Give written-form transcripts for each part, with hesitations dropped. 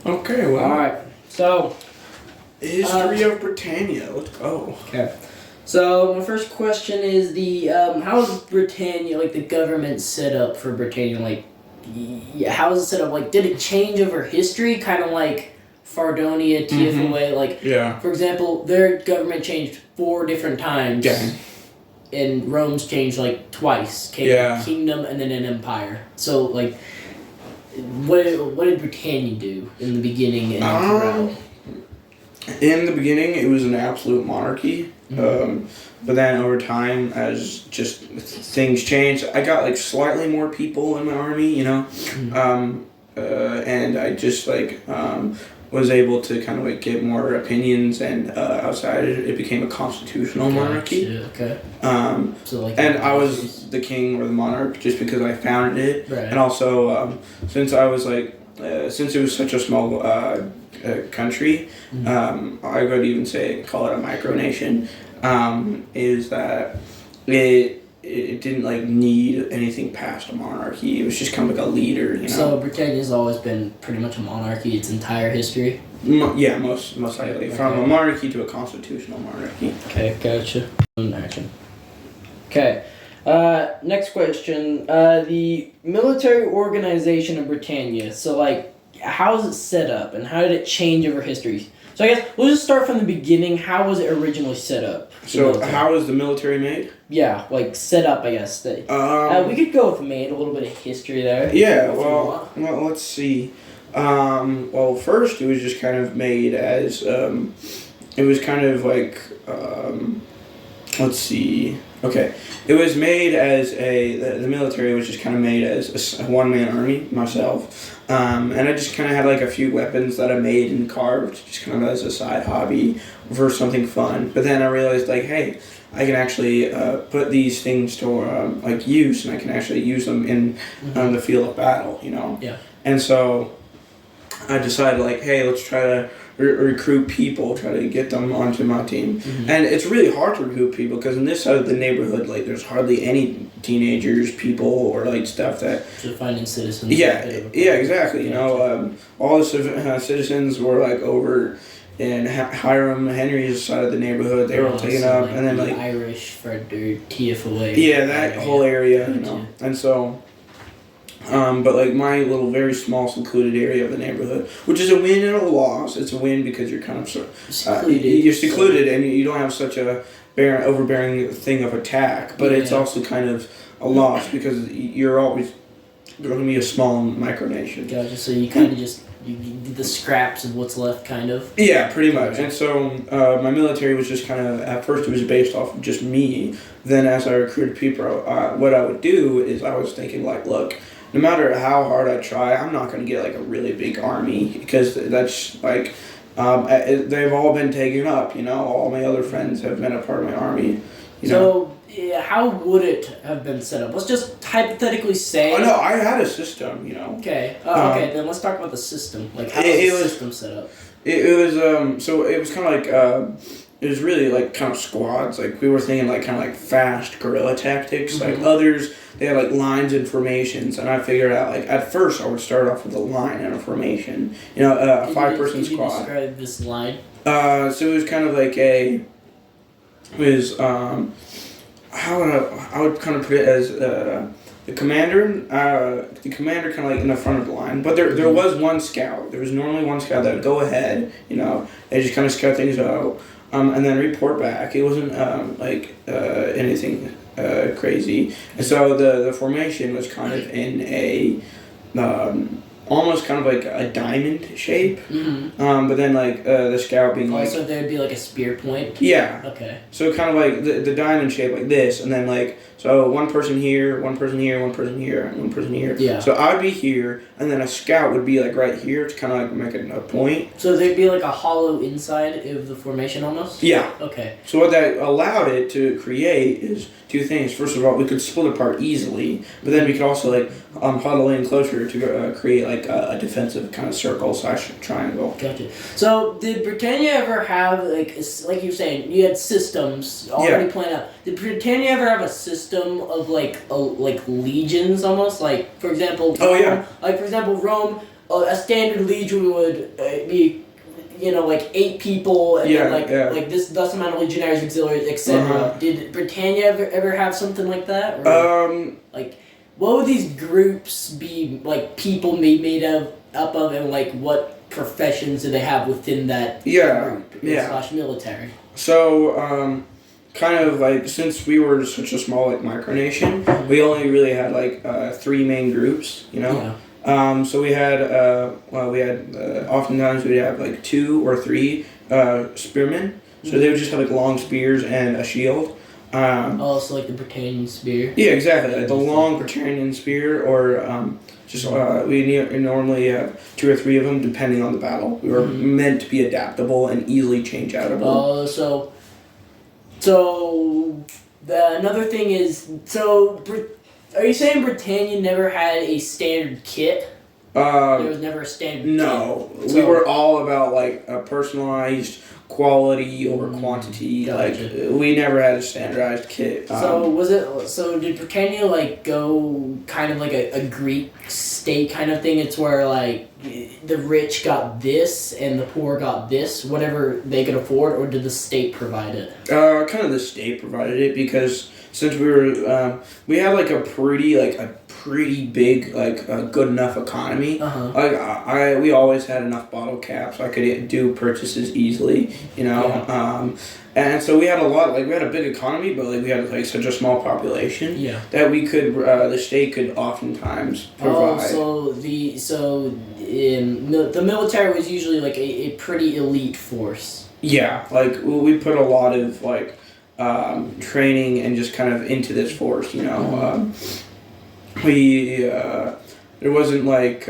Okay, well. All right. So, History of Britannia. Let's go. okay. So my first question is how is Britannia, like the government set up for Britannia, like how is it set up? Like, did it change over history, kind of like Fardonia, TFOA? Like, Yeah. for example, their government changed 4 different times. Yeah. And Rome's changed like twice. Kingdom and then an empire. So like, what did Britannia do in the beginning and throughout? In the beginning, it was an absolute monarchy. Mm-hmm. But then over time, as just things changed, I got like slightly more people in my army, you know, and I just was able to kind of like get more opinions, and outside it became a constitutional monarchy. Okay. So like, and I was the king or the monarch just because I founded it, right. And also since I was since it was such a small country, I would even call it a micronation. Is that it didn't like need anything past a monarchy. It was just kind of like a leader, you know. So Britannia's always been pretty much a monarchy its entire history. Yeah, most likely from a monarchy to a constitutional monarchy. Okay, gotcha. Action. Okay. Next question. The military organization of Britannia. So like, how is it set up, and how did it change over history? So I guess we'll just start from the beginning. How was it originally set up? So how was the military made? Yeah, like set up, I guess. We could go with made, a little bit of history there. Yeah, well, let's see. Well, first it was just kind of made as, it was kind of like, let's see. Okay, it was made as the military was just kind of made as a one-man army, myself. And I just kind of had like a few weapons that I made and carved just kind of as a side hobby for something fun. But then I realized like, hey, I can actually put these things to like use, and I can actually use them in the field of battle, you know? Yeah. And so I decided like, hey, let's try to recruit people, try to get them onto my team. And it's really hard to recruit people because in this side of the neighborhood, like there's hardly any teenagers, people, or like stuff that... So finding citizens. Yeah, exactly. You know, all the citizens were like over in Hiram Henry's side of the neighborhood. They were all taken up, and then like Irish for TFOA. Yeah, that whole area, you know, and so. But like my little very small secluded area of the neighborhood, which is a win and a loss. It's a win because you're kind of secluded. You're secluded and you don't have such a overbearing thing of attack. But it's also kind of a loss because you're always going to be a small micronation. Gotcha. So you kind of just you the scraps of what's left, kind of. Yeah, pretty much. And so my military was just kind of, at first it was based off of just me. Then as I recruited people, what I would do is I was thinking like, look, no matter how hard I try, I'm not going to get like a really big army because that's like, they've all been taken up, you know, all my other friends have been a part of my army. You know? How would it have been set up? Let's just hypothetically say... Oh, no, I had a system, you know. Okay. Okay, then let's talk about the system. Like, how was the system set up? It was, so it was kind of like, it was really like kind of squads. Like, we were thinking like kind of like fast guerrilla tactics. Like, others, they had like lines and formations. And I figured out, like, at first I would start off with a line and a formation. You know, a 5-person squad. Can you describe this line? So it was kind of like how would I would kind of put it as the commander kind of like in the front of the line, but there was one scout. There was normally one scout that would go ahead, you know, and just kind of scout things out, and then report back. It wasn't anything crazy, and so the formation was kind of in a almost kind of like a diamond shape, but then like the scout being like... So there'd be like a spear point? Yeah. Okay. So kind of like the diamond shape like this, and then like, so one person here, one person here, one person here, and one person here. Yeah. So I'd be here, and then a scout would be like right here to kind of like make a point. So there'd be like a hollow inside of the formation almost? Yeah. Okay. So what that allowed it to create is two things. First of all, we could split apart easily, but then we could also like huddle in closer to create like a defensive kind of circle / triangle. Gotcha. So did Britannia ever have like you're saying you had systems already planned out? Did Britannia ever have a system of like legions almost, like for example? Rome, like for example Rome. a standard legion would be, like 8 people, and then like this amount of legionaries, auxiliaries, etc. Did Britannia ever have something like that? Or, like, what would these groups be, like, people made up of, and like what professions do they have within that group / military? So kind of like, since we were such a small like micronation, we only really had like 3 main groups, so we had oftentimes we'd have like 2 or 3 spearmen, so they would just have like long spears and a shield. So like the Britannian spear. Yeah, exactly, like the long Britannian spear, or we normally have 2 or 3 of them depending on the battle. We were meant to be adaptable and easily change outable. So another thing is, are you saying Britannia never had a standard kit? There was never a standard kit? No. We were all about like a personalized quality over quantity. Gotcha. Like, we never had a standardized kit. So did Britannia like go kind of like a Greek state kind of thing? It's where like the rich got this and the poor got this, whatever they could afford, or did the state provide it? Kind of the state provided it, because since we were we had like a pretty big, like, good enough economy. Like, we always had enough bottle caps. I could do purchases easily, and so we had we had a big economy, but like we had like such a small population that we could the state could oftentimes provide. The military was usually like a pretty elite force. Yeah, like we put a lot of like training and just kind of into this force, there wasn't like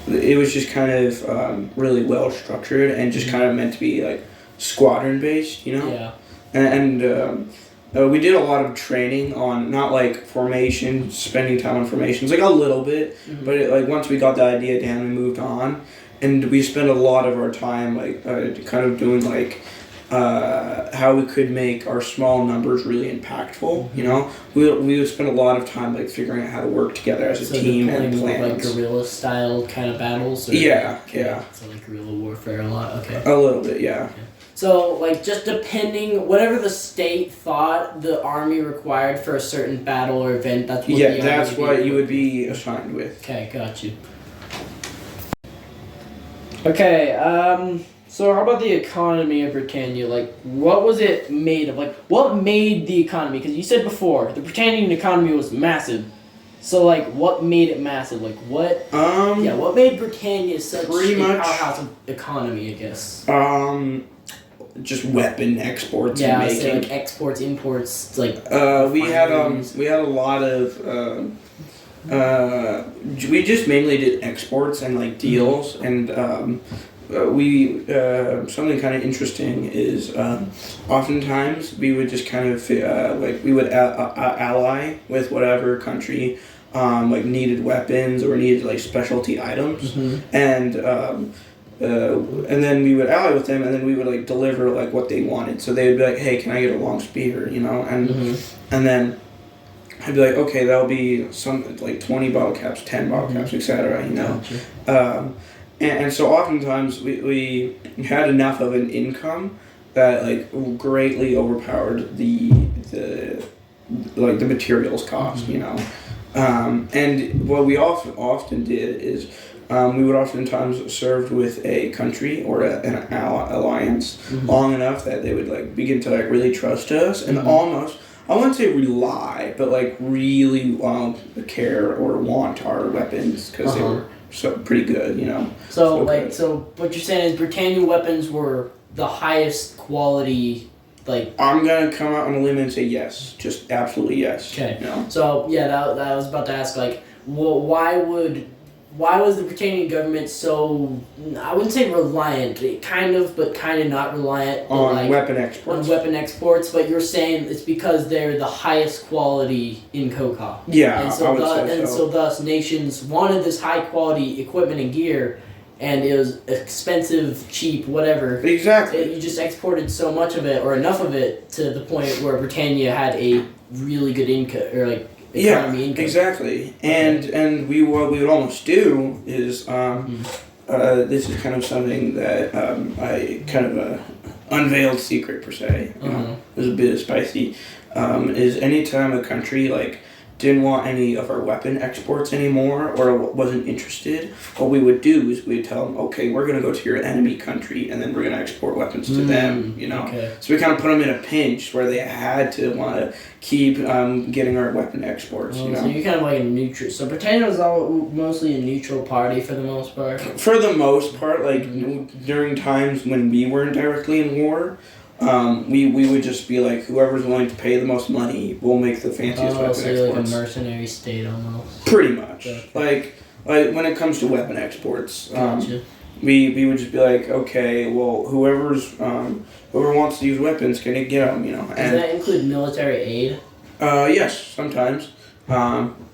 it was just kind of really well structured and just kind of meant to be like squadron based, and we did a lot of training on not like formation, spending time on formations, like a little bit, but like once we got the idea down, we moved on, and we spent a lot of our time like kind of doing like how we could make our small numbers really impactful. We would spend a lot of time like figuring out how to work together as a team and plans. Like guerrilla style kind of battles. Yeah. So like guerrilla warfare a lot. Okay. A little bit, yeah. Okay. So like just depending whatever the state thought the army required for a certain battle or event, that's what that's what you would be assigned with. Okay, got you. Okay. So how about the economy of Britannia? Like, what was it made of? Like, what made the economy? Because you said before, the Britannian economy was massive. So, like, what made it massive? Like, what... what made Britannia such a powerhouse of economy, I guess? Just weapon exports and making. Yeah, like exports, imports, like... we had a lot of... we just mainly did exports and, like, deals, and... something kind of interesting is oftentimes we would just kind of we would ally with whatever country like needed weapons or needed like specialty items, and then we would ally with them, and then we would like deliver like what they wanted. So they would be like, hey, can I get a long spear, and then I'd be like, okay, that'll be some like 20 bottle caps, 10 bottle caps, etc. Gotcha. And so oftentimes we had enough of an income that like greatly overpowered the materials cost, and what we often did is we would oftentimes serve with a country or an alliance long enough that they would like begin to like really trust us and almost, I wouldn't say rely, but like really care or want our weapons because they were pretty good, So what you're saying is Britannia weapons were the highest quality, like... I'm gonna come out on a limb and say yes, just absolutely yes. Okay. So that I was about to ask, like, well, why was the Britannian government so, I wouldn't say reliant, kind of, but kind of not reliant on like, weapon exports. On weapon exports, but you're saying it's because they're the highest quality in COCOP. Yeah, and so I would say so. So thus nations wanted this high quality equipment and gear, and it was expensive, cheap, whatever. Exactly. You just exported so much of it, or enough of it, to the point where Britannia had a really good income, or like economy income. Exactly. And what we would almost do is this is kind of something that I kind of unveiled secret per se. You know, it was a bit spicy. Is anytime a country like didn't want any of our weapon exports anymore or wasn't interested, what we would do is we'd tell them, okay, we're going to go to your enemy country and then we're going to export weapons to them, you know. Okay. So we kind of put them in a pinch where they had to want to keep getting our weapon exports, you know. So you're kind of like a neutral. So Britannia was mostly a neutral party for the most part? For the most part, like during times when we weren't directly in war, we would just be like, whoever's willing to pay the most money will make the fanciest weapon so exports. Like a mercenary state almost. Pretty much. Gotcha. Like when it comes to weapon exports, we would just be like, okay, well, whoever wants to use weapons can get them, you know. Does that include military aid? Yes, sometimes.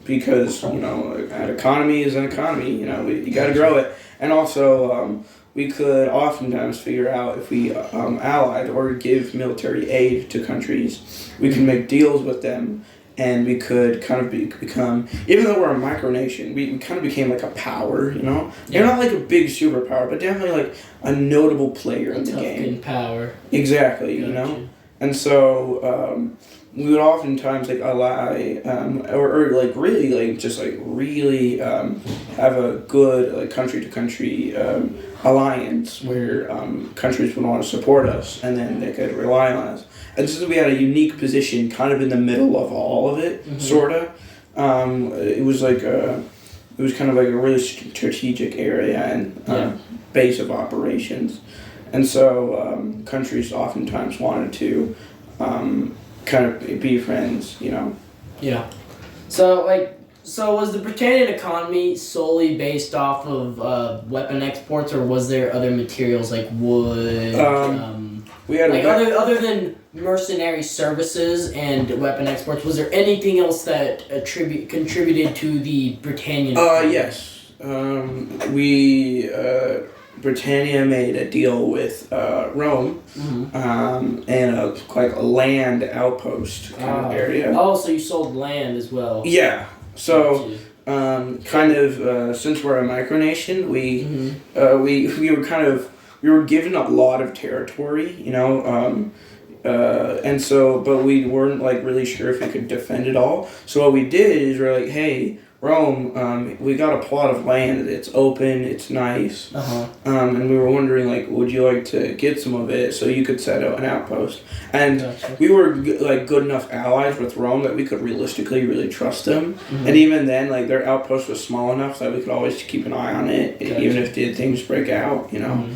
Because, you know, an economy is an economy, you know, you got to grow it. And also, we could oftentimes figure out if we allied or give military aid to countries, we can make deals with them, and we could kind of become, even though we're a micronation, we kind of became like a power, you know? Yeah. You're not like a big superpower, but definitely like a notable player in the game. Power. Exactly, you know? And so, we would oftentimes like ally or like really like just like really have a good like country to country alliance where countries would want to support us and then they could rely on us. And since we had a unique position kind of in the middle of all of it, sorta, it was like it was kind of like a really strategic area and base of operations. And so countries oftentimes wanted to kind of be friends, you know. Yeah. So was the Britannian economy solely based off of weapon exports, or was there other materials like wood? We had other than mercenary services and weapon exports, was there anything else that contributed to the Britannian economy? Yes. Britannia made a deal with Rome and a land outpost kind of area. Oh, so you sold land as well. Yeah. So since we're a micronation, we were given a lot of territory, you know, and so but we weren't like really sure if we could defend it all. So what we did is we're like, hey, Rome, we got a plot of land. It's open. It's nice. And we were wondering, like, would you like to get some of it so you could set out an outpost? And we were like good enough allies with Rome that we could realistically really trust them. And even then, like their outpost was small enough that we could always keep an eye on it, even if things break out, you know.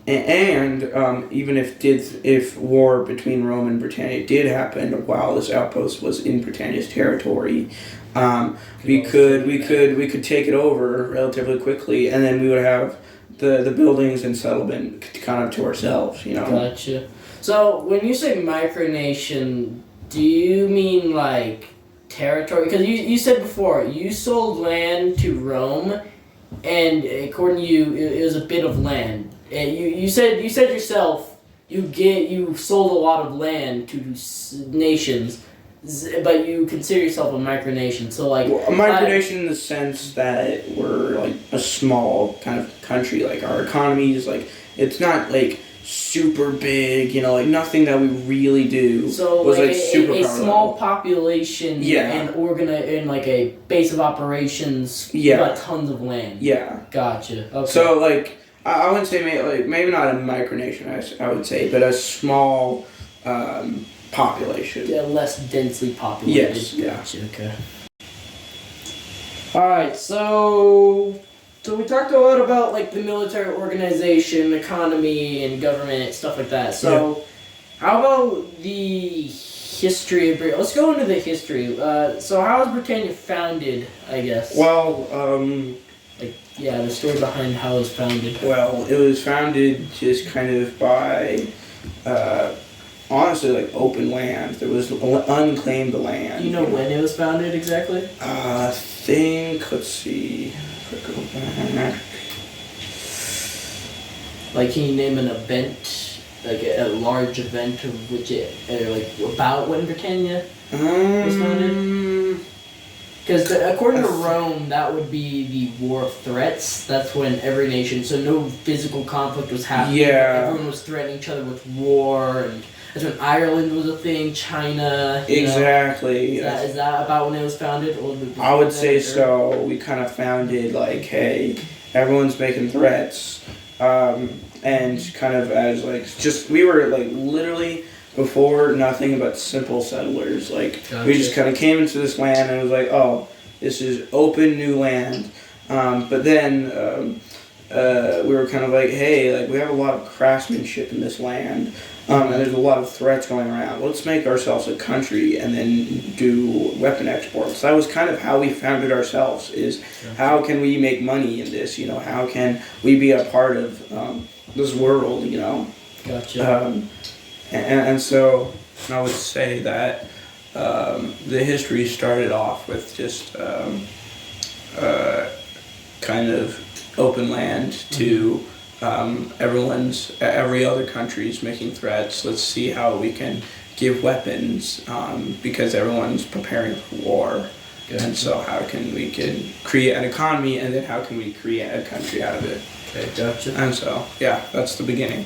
Even if war between Rome and Britannia did happen while this outpost was in Britannia's territory, we could take it over relatively quickly, and then we would have the buildings and settlement kind of to ourselves, you know. Gotcha. So when you say micronation, do you mean like territory? Because you said before you sold land to Rome, and according to you, it was a bit of land. And you said yourself you sold a lot of land to nations. But you consider yourself a micronation, so like... Well, a micronation in the sense that we're like a small kind of country, like our economy is like, it's not like super big, you know, like nothing that we really do so was like super a small population and like a base of operations, but tons of land. Yeah. Gotcha. Okay. So like, I wouldn't say maybe not a micronation, I would say, but a small... population. Yeah, less densely populated. Yes. Yeah. Gotcha. Okay. All right. So we talked a lot about like the military organization, economy, and government stuff like that. So, how about the history of Britain? Let's go into the history. So how was Britannia founded? I guess. Well, the story behind how it was founded. Well, it was founded just kind of by. Honestly, like open land. There was unclaimed land. Do you know when it was founded exactly? I think, let's see. If I go back. Like, can you name an event? like a large event of which it about when Britannia was founded? Because according to Rome, that would be the War of Threats. That's when every nation, so no physical conflict was happening. Yeah. Everyone was threatening each other with war, and that's when Ireland was a thing. China. Exactly. Is that about when it was founded? Or I would say so. We kind of founded like, hey, everyone's making threats, and kind of as like just we were like literally before nothing but simple settlers. Like we just kind of came into this land and it was like, oh, this is open new land. But then we were kind of like, hey, like we have a lot of craftsmanship in this land. And there's a lot of threats going around. Let's make ourselves a country and then do weapon exports. That was kind of how we founded ourselves, is how can we make money in this, how can we be a part of this world, Gotcha. And so I would say that the history started off with just kind of open land to every other country's making threats. Let's see how we can give weapons because everyone's preparing for war. Good. And so how can we create an economy, and then how can we create a country out of it? Okay, gotcha. And so, yeah, that's the beginning.